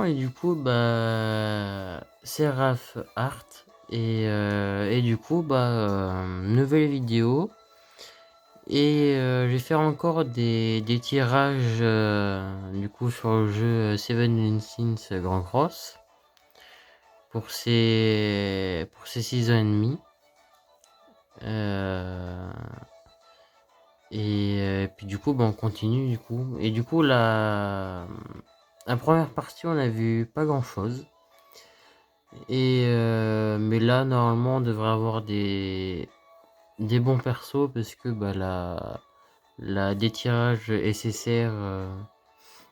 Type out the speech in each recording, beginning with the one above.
et du coup, Seraph Art et du coup, nouvelle vidéo et je vais faire encore des tirages, du coup sur le jeu Seven Instance Grand Cross pour ces 6 ans et demi. Et puis du coup, on continue du coup. Et du coup, la première partie, on a vu pas grand-chose. Mais là, normalement, on devrait avoir des bons persos parce que la détirage SSR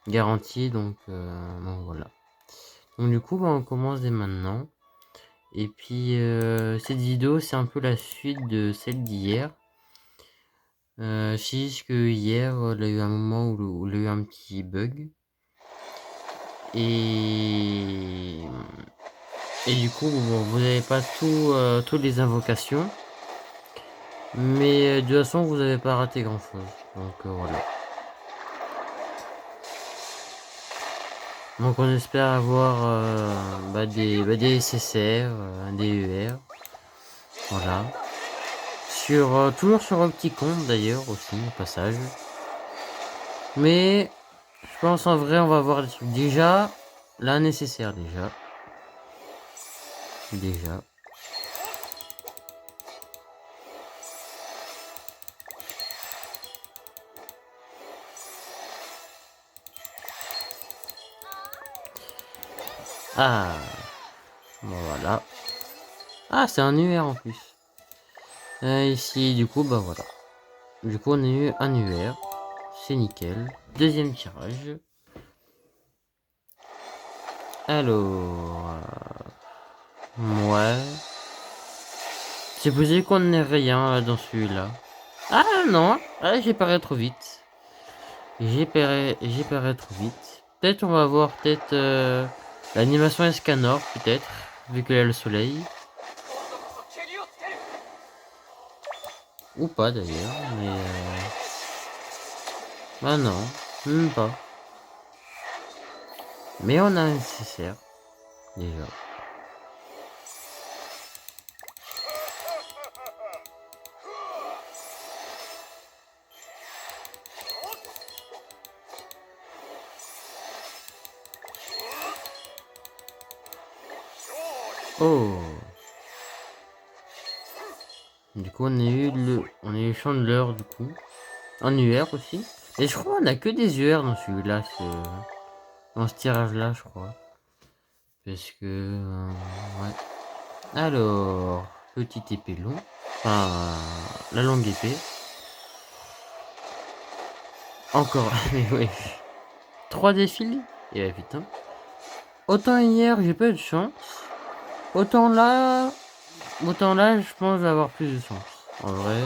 garantie. Donc voilà. Donc du coup, on commence dès maintenant. Et puis cette vidéo, c'est un peu la suite de celle d'hier. C'est juste que hier, il y a eu un moment où il y a eu un petit bug. Et, et du coup, vous n'avez pas toutes les invocations. Mais de toute façon, vous n'avez pas raté grand chose. Donc voilà. Donc on espère avoir des SSR, des ER. Voilà. Toujours sur un petit compte d'ailleurs aussi, au passage. Mais je pense en vrai, on va voir des trucs. Déjà, là nécessaire déjà. Déjà. Ah, bon voilà. Ah, c'est un UR en plus. Ici, du coup, voilà. Du coup, on a eu un UR. C'est nickel. Deuxième tirage. Alors, ouais. C'est possible qu'on n'ait rien dans celui-là. Ah non, j'ai paré trop vite. J'ai paré trop vite. Peut-être on va voir l'animation Escanor, peut-être, vu qu'il y a le soleil. Ou pas d'ailleurs, mais bah non, même pas. Mais on a un nécessaire, déjà. Oh. Du coup on a eu Chandler du coup. Un UR aussi. Et je crois qu'on a que des UR dans celui-là, dans ce tirage-là, je crois. Parce que ouais. Alors, petite épée long. Enfin, la longue épée. Encore, mais ouais. 3 défilés. Et bah putain. Autant hier, j'ai pas eu de chance. Autant là, je pense que je vais avoir plus de chance. En vrai.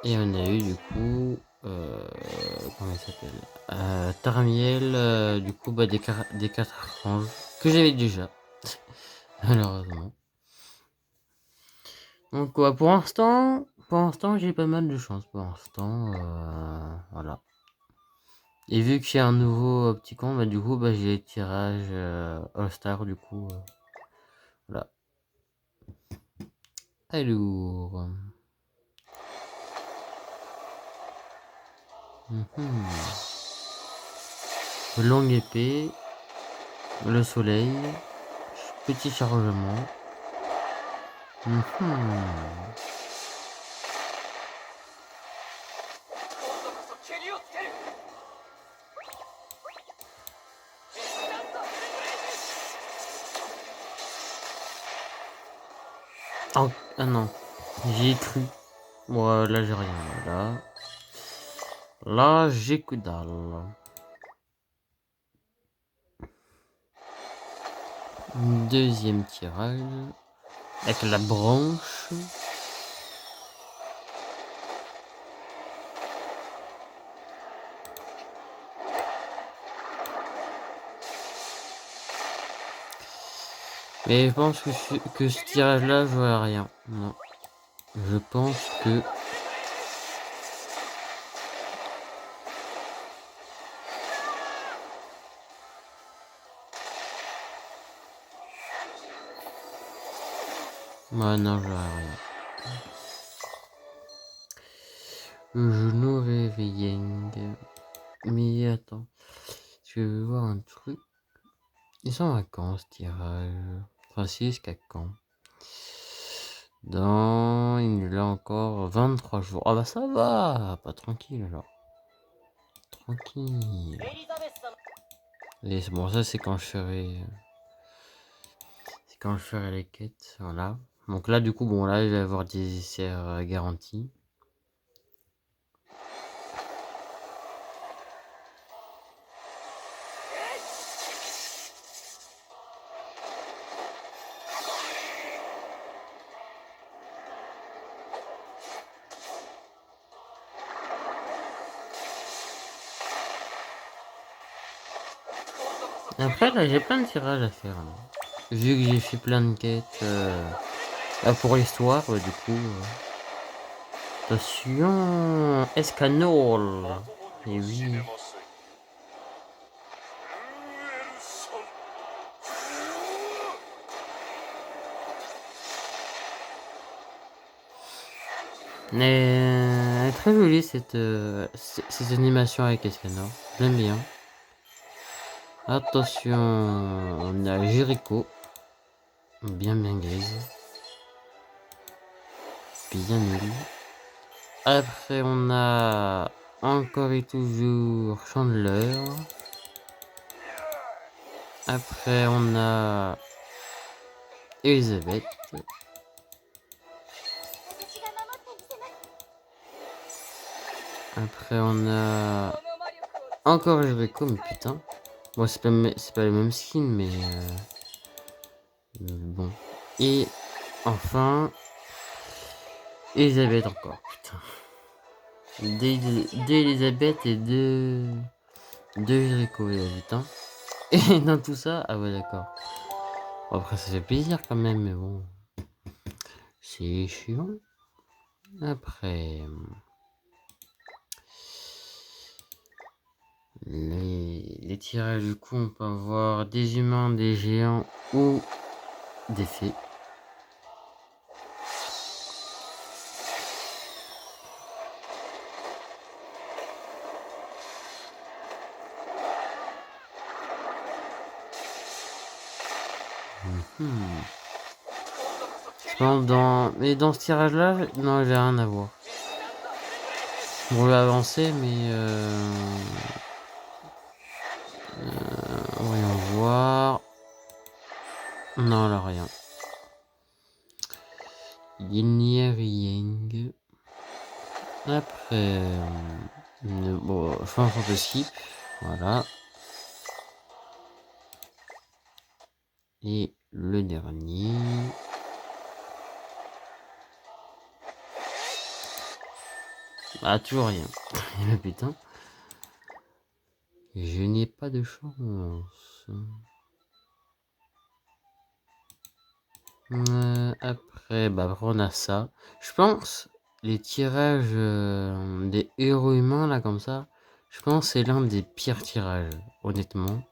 Et on a eu du coup, comment il s'appelle, Tarmiel, du coup, des 4 anges que j'avais déjà, malheureusement. Donc pour l'instant, j'ai pas mal de chance. Pour l'instant, voilà. Et vu que j'ai un nouveau petit compte, du coup, j'ai les tirages All Star, du coup, voilà. Alors. Longue épée, le soleil, petit chargement. Oh, ah non, j'y ai cru. Bon, là j'ai rien. Là j'ai que dalle. Deuxième tirage. avec la branche. Mais je pense que ce tirage-là, je vois rien. Non. Je pense que... Ouais, non, je vois rien. Le genou réveillé. Mais attends. Je veux voir un truc. Ils sont à quand ce tirage? Francis, qu'à quand? Il a encore 23 jours. Ah bah ça va, pas tranquille alors. Tranquille. Et c'est bon, ça c'est quand je ferai... C'est quand je ferai les quêtes, voilà. Donc là du coup, bon là il va y avoir des essais garantis. Après là j'ai plein de tirages à faire. Là. Vu que j'ai fait plein de quêtes là, pour l'histoire, du coup... Attention, Escanol. Et oui. Mais très jolie cette animation avec Escanor. J'aime bien. Attention, on a Jericho. Bien grise. Bien nul. Après on a encore et toujours Chandler. Après on a Elizabeth. Après on a encore Jericho, mais putain. Bon c'est pas le même skin mais bon. Et enfin Elisabeth encore, putain. Deux Elisabeth et deux Jericho, putain. Et dans tout ça, ah ouais d'accord. Bon, après ça fait plaisir quand même, mais bon. C'est chiant. Après... Les tirages du coup on peut avoir des humains, des géants ou des fées. Mais dans ce tirage là, non j'ai rien à voir. On va avancer mais voyons voir. Non là rien. Yin Yang. Après bon je pense qu'on peut skip. Voilà. Et le dernier. Ah toujours rien. Putain. Je n'ai pas de chance. Après, bah après on a ça. Je pense les tirages des héros humains là comme ça. Je pense que c'est l'un des pires tirages, honnêtement.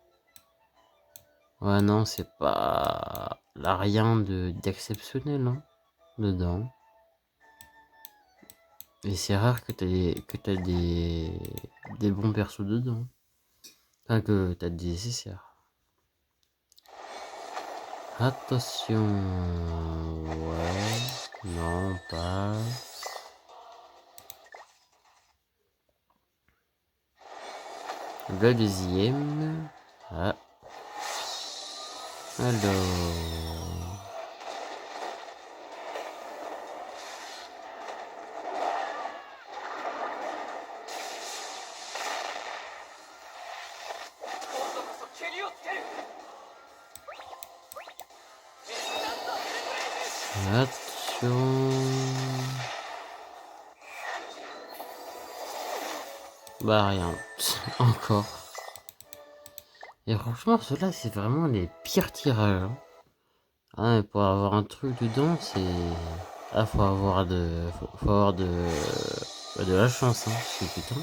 Ouais non c'est pas là rien d'exceptionnel hein, dedans. Et c'est rare que t'as des bons persos dedans. Enfin que t'as des nécessaires. Attention. Ouais. Non, pas. Le deuxième. Ah. Alors. Attention. Bah rien. Encore. Et franchement, ceux-là, c'est vraiment les pires tirages. Hein. Ah, mais pour avoir un truc dedans, c'est... Ah, faut avoir de... Faut avoir de la chance, hein. Parce que putain.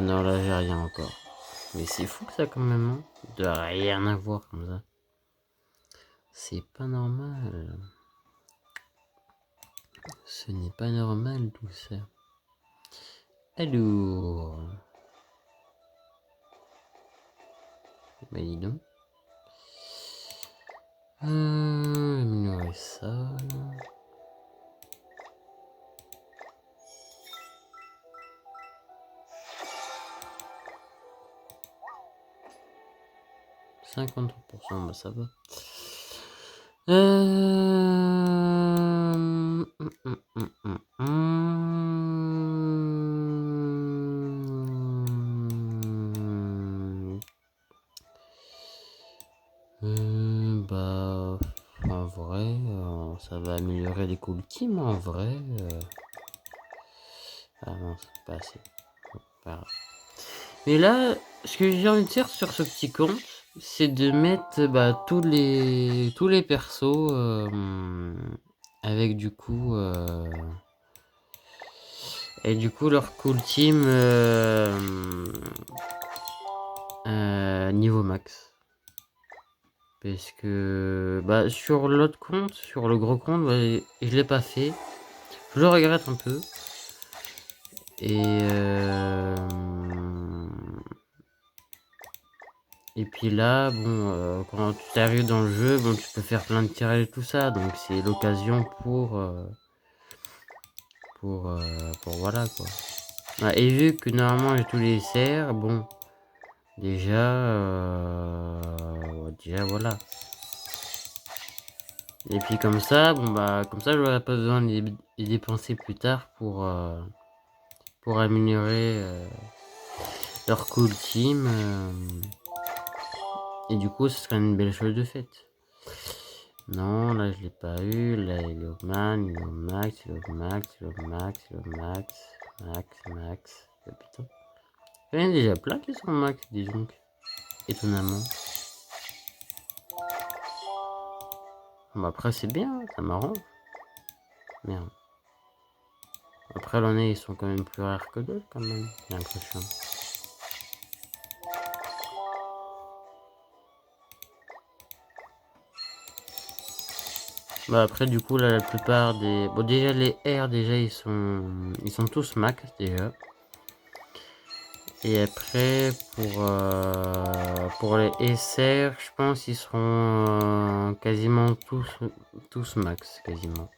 Non, là, j'ai rien encore. Mais c'est fou que ça, quand même, hein. De rien avoir comme ça. C'est pas normal. Ce n'est pas normal, tout ça. Alors... Bah, dis donc. Améliorer ça. « 53%, bah ça va. Bah, en vrai, ça va améliorer les cool teams, en vrai. Ah non, c'est pas assez. Pas grave. Mais là, ce que j'ai envie de faire sur ce petit compte, c'est de mettre bah, tous les persos avec du coup et du coup leur cool team niveau max. Parce que bah, sur l'autre compte, sur le gros compte, bah, je l'ai pas fait. Je le regrette un peu. Et puis là, bon, quand tu arrives dans le jeu, bon, tu peux faire plein de tirages et tout ça, donc c'est l'occasion pour voilà quoi. Ah, et vu que normalement j'ai tous les serres, bon, déjà voilà. Et puis comme ça, bon bah comme ça j'aurais pas besoin de les dépenser plus tard pour améliorer leur cool team. Et du coup, ce serait une belle chose de faite. Non, là je l'ai pas eu. Là il est au man, il est au max, il est au max, il est au max, il est au max, max. Oh, putain. Il y en a déjà plein qui sont au max, dis donc. Étonnamment. Bon, après c'est bien, ça m'arrange. Merde. Après l'année ils sont quand même plus rares que d'autres quand même, j'ai l'impression. Bah après du coup là la plupart des... Bon déjà les R déjà ils sont tous max déjà. Et après pour les SR je pense ils seront quasiment tous max quasiment.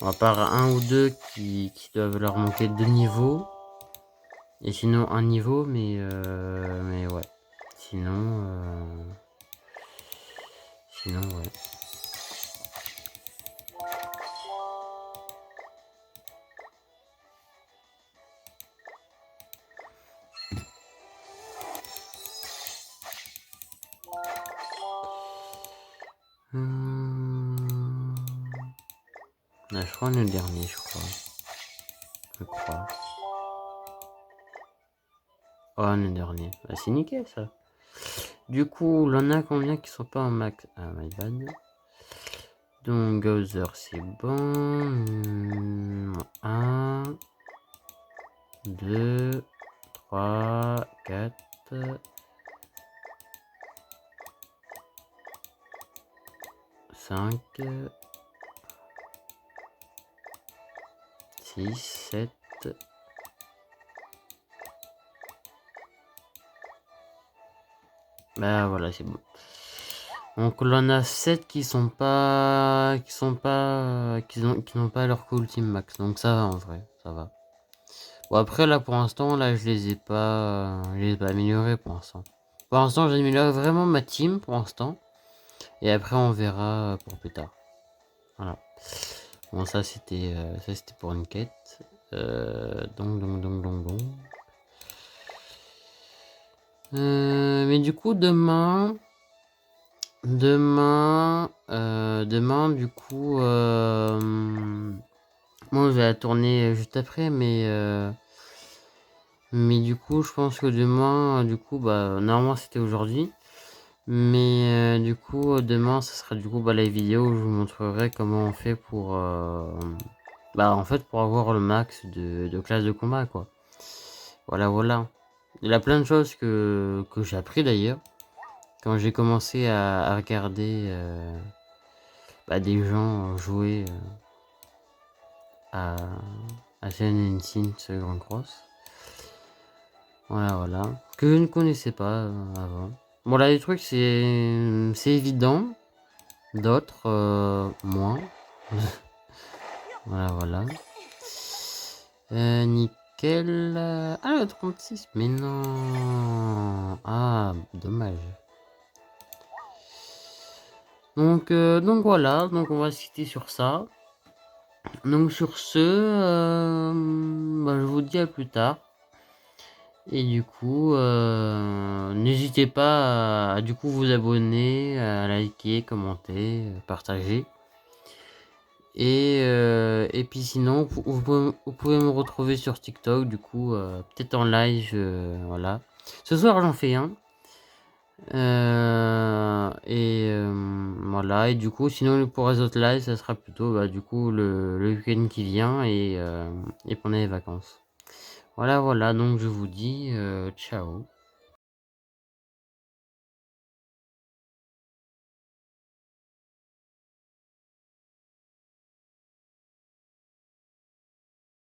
Bon, à part un ou deux qui doivent leur manquer 2 niveaux. Et sinon un niveau mais ouais. Sinon ouais. Là, je crois le dernier, je crois. Oh, le dernier. Bah, c'est nickel ça. Du coup, il y en a combien qui sont pas en max? Ah, my bad. Donc, Gauser, c'est bon. 1, 2, 3, 4. 5, 6, 7. Bah voilà, c'est bon. Donc on en a 7 qui n'ont pas leur cool team max. Donc ça va en vrai, ça va. Bon après là pour l'instant là je les ai pas améliorés pour l'instant. Pour l'instant j'améliore vraiment ma team pour l'instant. Et après on verra pour plus tard. Voilà. Bon ça c'était pour une quête. Donc. Mais du coup demain Demain, du coup, moi je vais la tourner juste après, mais du coup, je pense que demain, du coup, bah, normalement c'était aujourd'hui, mais du coup, demain, ça sera du coup bah, la vidéo où je vous montrerai comment on fait pour, bah, en fait, pour avoir le max de classes de combat, quoi. Voilà, voilà. Il y a plein de choses que j'ai appris d'ailleurs quand j'ai commencé à regarder bah, des gens jouer à, à Seven Sins Grand Cross. Voilà, voilà. Que je ne connaissais pas avant. Bon, là, les trucs, c'est évident. D'autres, moins. Voilà, voilà. Nickel. Ah, le 36. Mais non. Ah, dommage. Donc voilà. Donc on va se quitter sur ça. Donc sur ce, bah, je vous dis à plus tard. Et du coup, n'hésitez pas à du coup vous abonner, à liker, commenter, partager. Et puis sinon, vous pouvez me retrouver sur TikTok, du coup, peut-être en live, voilà. Ce soir, j'en fais un. Voilà, et du coup, sinon, pour les autres lives, ça sera plutôt, bah, du coup, le week-end qui vient et pendant les vacances. Voilà, voilà, donc je vous dis ciao.